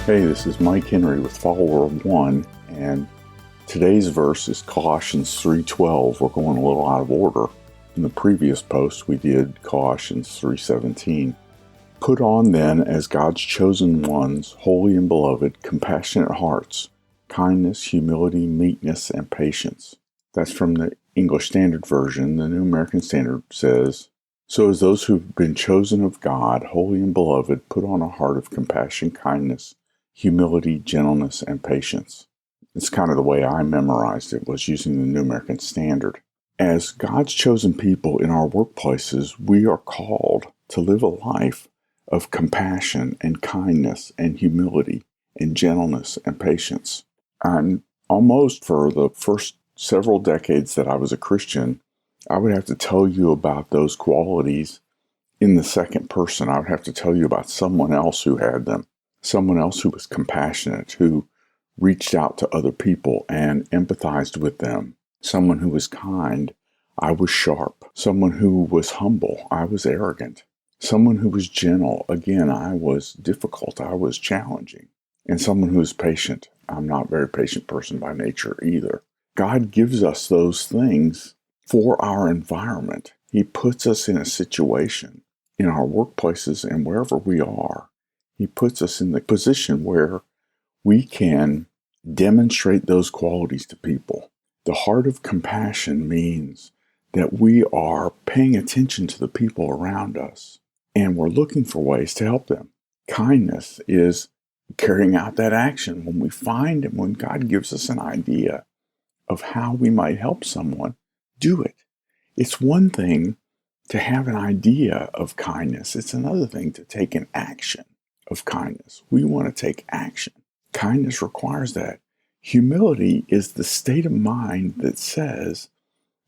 Hey, this is Mike Henry with Follower of One, and today's verse is Colossians 3:12. We're going a little out of order. In the previous post, we did Colossians 3:17. Put on then, as God's chosen ones, holy and beloved, compassionate hearts, kindness, humility, meekness, and patience. That's from the English Standard Version. The New American Standard says, so as those who've been chosen of God, holy and beloved, put on a heart of compassion, kindness, humility, gentleness, and patience. It's kind of the way I memorized it, was using the New American Standard. As God's chosen people in our workplaces, we are called to live a life of compassion and kindness and humility and gentleness and patience. And almost for the first several decades that I was a Christian, I would have to tell you about those qualities in the second person. I would have to tell you about someone else who had them. Someone else who was compassionate, who reached out to other people and empathized with them. Someone who was kind, I was sharp. Someone who was humble, I was arrogant. Someone who was gentle, again, I was difficult, I was challenging. And someone who was patient, I'm not a very patient person by nature either. God gives us those things for our environment. He puts us in a situation in our workplaces and wherever we are. He puts us in the position where we can demonstrate those qualities to people. The heart of compassion means that we are paying attention to the people around us and we're looking for ways to help them. Kindness is carrying out that action when we find and when God gives us an idea of how we might help someone, do it. It's one thing to have an idea of kindness. It's another thing to take an action of kindness. We want to take action. Kindness requires that. Humility is the state of mind that says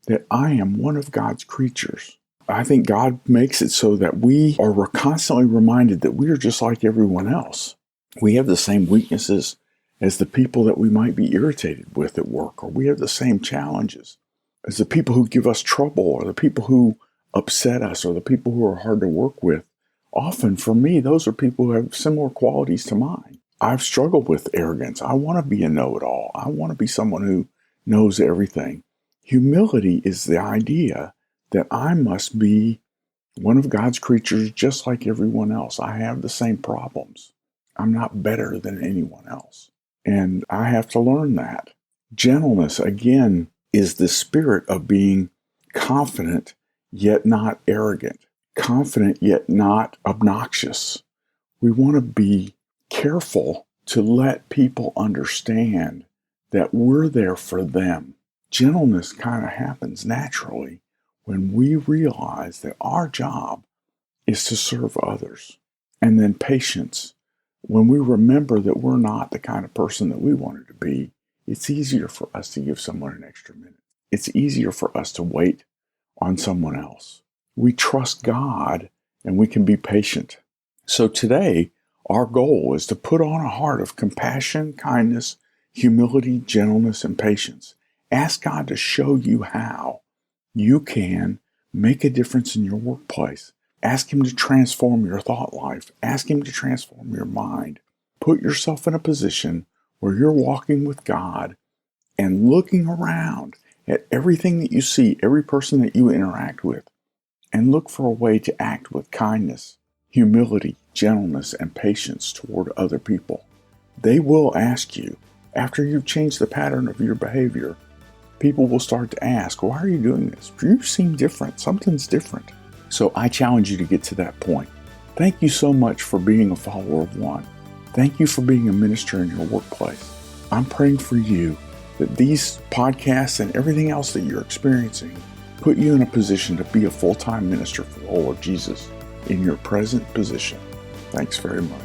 that I am one of God's creatures. I think God makes it so that we are constantly reminded that we are just like everyone else. We have the same weaknesses as the people that we might be irritated with at work, or we have the same challenges as the people who give us trouble, or the people who upset us, or the people who are hard to work with. Often, for me, those are people who have similar qualities to mine. I've struggled with arrogance. I want to be a know-it-all. I want to be someone who knows everything. Humility is the idea that I must be one of God's creatures just like everyone else. I have the same problems. I'm not better than anyone else. And I have to learn that. Gentleness, again, is the spirit of being confident yet not arrogant. Confident yet not obnoxious. We want to be careful to let people understand that we're there for them. Gentleness kind of happens naturally when we realize that our job is to serve others. And then patience. When we remember that we're not the kind of person that we wanted to be, it's easier for us to give someone an extra minute. It's easier for us to wait on someone else. We trust God and we can be patient. So today, our goal is to put on a heart of compassion, kindness, humility, gentleness, and patience. Ask God to show you how you can make a difference in your workplace. Ask Him to transform your thought life. Ask Him to transform your mind. Put yourself in a position where you're walking with God and looking around at everything that you see, every person that you interact with, and look for a way to act with kindness, humility, gentleness, and patience toward other people. They will ask you, after you've changed the pattern of your behavior, people will start to ask, why are you doing this? You seem different. Something's different. So I challenge you to get to that point. Thank you so much for being a follower of one. Thank you for being a minister in your workplace. I'm praying for you that these podcasts and everything else that you're experiencing put you in a position to be a full-time minister for the Lord Jesus in your present position. Thanks very much.